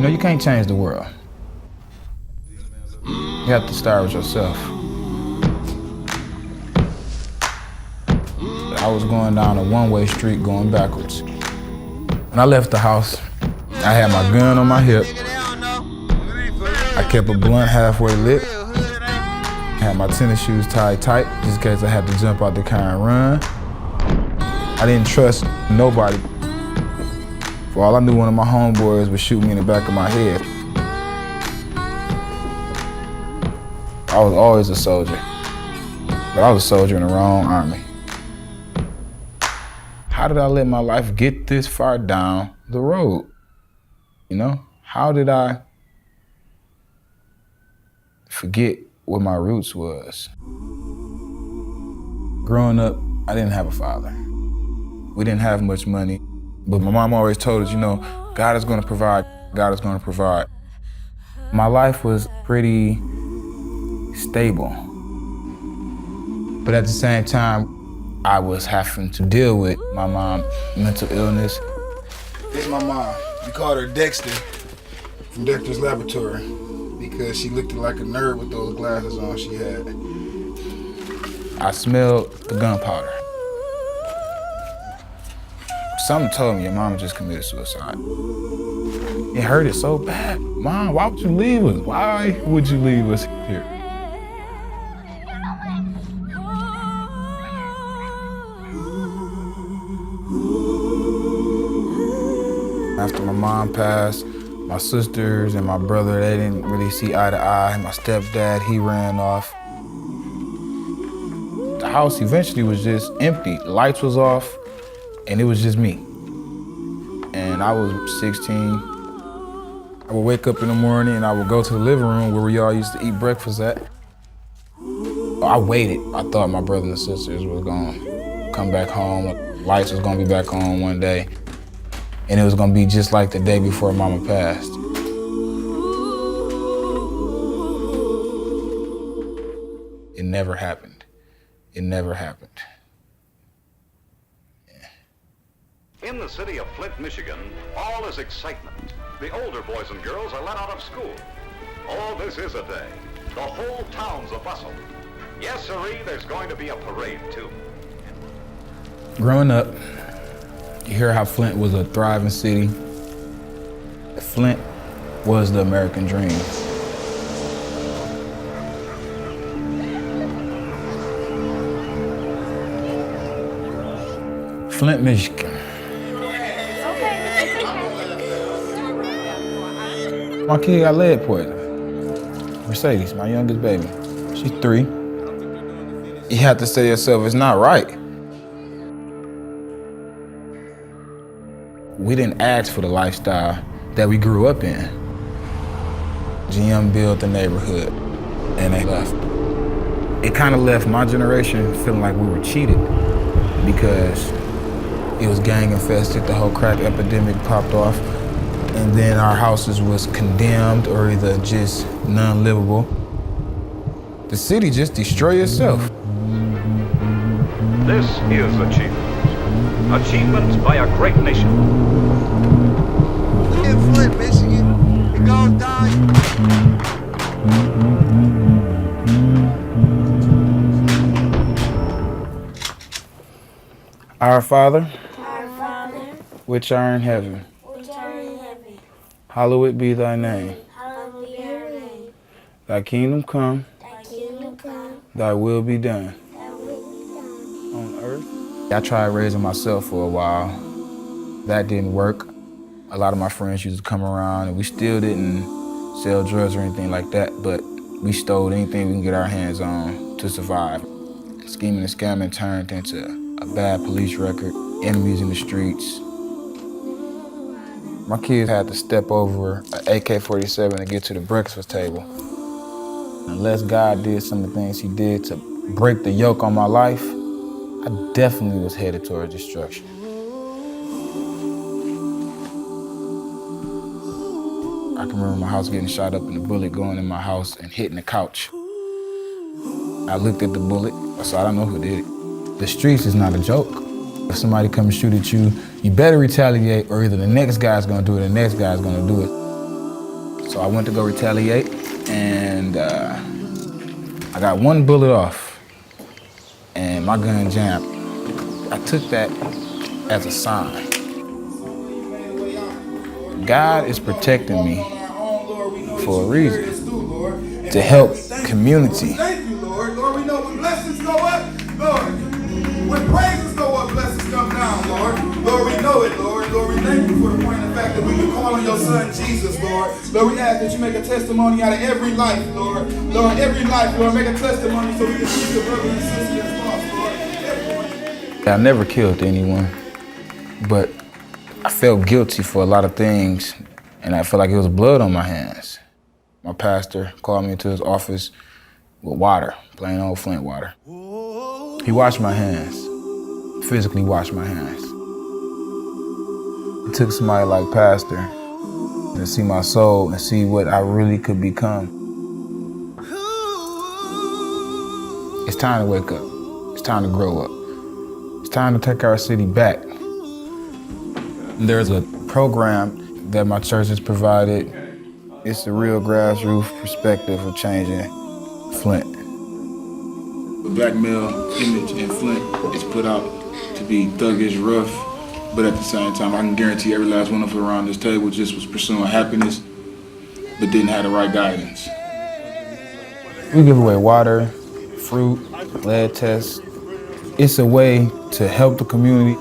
You know, you can't change the world. You have to start with yourself. I was going down a one-way street going backwards. When I left the house, I had my gun on my hip. I kept a blunt halfway lit. I had my tennis shoes tied tight just in case I had to jump out the car and run. I didn't trust nobody. For all I knew, one of my homeboys would shoot me in the back of my head. I was always a soldier, but I was a soldier in the wrong army. How did I let my life get this far down the road? You know, how did I forget what my roots was? Growing up, I didn't have a father. We didn't have much money, but my mom always told us, you know, God is gonna provide, God is gonna provide. My life was pretty stable, but at the same time, I was having to deal with my mom's mental illness. This is my mom. We called her Dexter from Dexter's Laboratory because she looked like a nerd with those glasses on she had. I smelled the gunpowder. Something told me your mama just committed suicide. It hurted so bad. Mom, why would you leave us? Why would you leave us here? After my mom passed, my sisters and my brother, they didn't really see eye to eye. My stepdad, he ran off. The house eventually was just empty. The lights was off, and it was just me. And I was 16. I would wake up in the morning and I would go to the living room where we all used to eat breakfast at. I waited. I thought my brothers and sisters were gonna come back home. Lights was gonna be back on one day. And it was gonna be just like the day before Mama passed. It never happened. It never happened. Yeah. In the city of Flint, Michigan, all is excitement. The older boys and girls are let out of school. Oh, this is a day. The whole town's a bustle. Yes, sirree, there's going to be a parade, too. Growing up, you hear how Flint was a thriving city. Flint was the American dream. Flint, Michigan. My kid got lead poisoning. Mercedes, my youngest baby. She's 3. You have to say to yourself, it's not right. We didn't ask for the lifestyle that we grew up in. GM built the neighborhood and they left. It kind of left my generation feeling like we were cheated because it was gang infested, the whole crack epidemic popped off, and then our houses was condemned or either just non-livable. The city just destroyed itself. This is achievement. Achievement by a great nation. In Flint, Michigan, it goes down. Our Father, which art in heaven, hallowed be thy name. hallowed be thy name. Thy kingdom come, Thy kingdom come, thy will be done thy will be done. on earth. I tried raising myself for a while. That didn't work. A lot of my friends used to come around and we still didn't sell drugs or anything like that, but we stole anything we can get our hands on to survive. Scheming and scamming turned into a bad police record, enemies in the streets. My kids had to step over an AK-47 to get to the breakfast table. Unless God did some of the things he did to break the yoke on my life, I definitely was headed towards destruction. I can remember my house getting shot up and the bullet going in my house and hitting the couch. I looked at the bullet, so I don't know who did it. The streets is not a joke. If somebody come and shoot at you, you better retaliate or either the next guy's gonna do it or the next guy's gonna do it. So I went to go retaliate, and I got one bullet off, and my gun jammed. I took that as a sign. God is protecting me for a reason, to help community. Thank you, Lord. Lord, we know when blessings go up, Lord, when praises go up, blessings come down, Lord. Lord, we know it, Lord. Lord, we thank you for the point of the fact that we can call on your son, Jesus, Lord. Lord, we ask that you make a testimony out of every life, Lord. Lord, every life, Lord, make a testimony so we can teach the brothers and sisters that's lost, Lord. I never killed anyone, but I felt guilty for a lot of things, and I felt like it was blood on my hands. My pastor called me into his office with water, plain old Flint water. He washed my hands, physically washed my hands. It took somebody like Pastor to see my soul and see what I really could become. It's time to wake up. It's time to grow up. It's time to take our city back. There's a program that my church has provided. It's the real grassroots perspective of changing Flint. The black male image in Flint is put out to be thuggish, rough, but at the same time, I can guarantee every last one of us around this table just was pursuing happiness, but didn't have the right guidance. We give away water, fruit, lead tests. It's a way to help the community.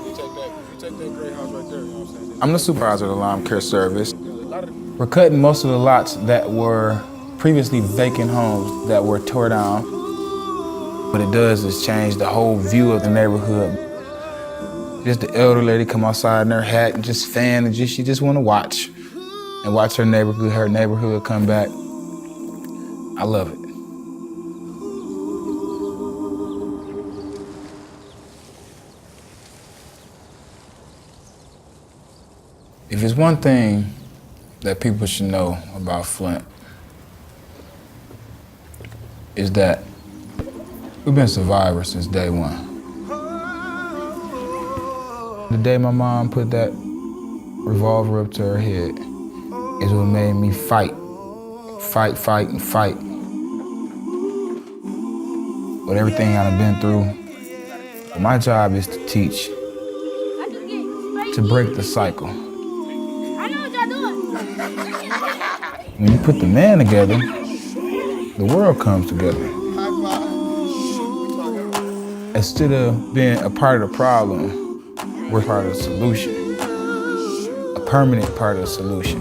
I'm the supervisor of the Lawn Care Service. We're cutting most of the lots that were previously vacant homes that were tore down. What it does is change the whole view of the neighborhood. Just the elder lady come outside in her hat and just fan and she just want to watch her neighborhood come back. I love it. If it's one thing that people should know about Flint, is that we've been survivors since day one. The day my mom put that revolver up to her head is what made me fight, and fight. With everything I've been through, my job is to teach, to break the cycle. When you put the man together, the world comes together. Instead of being a part of the problem, we're part of the solution, a permanent part of the solution.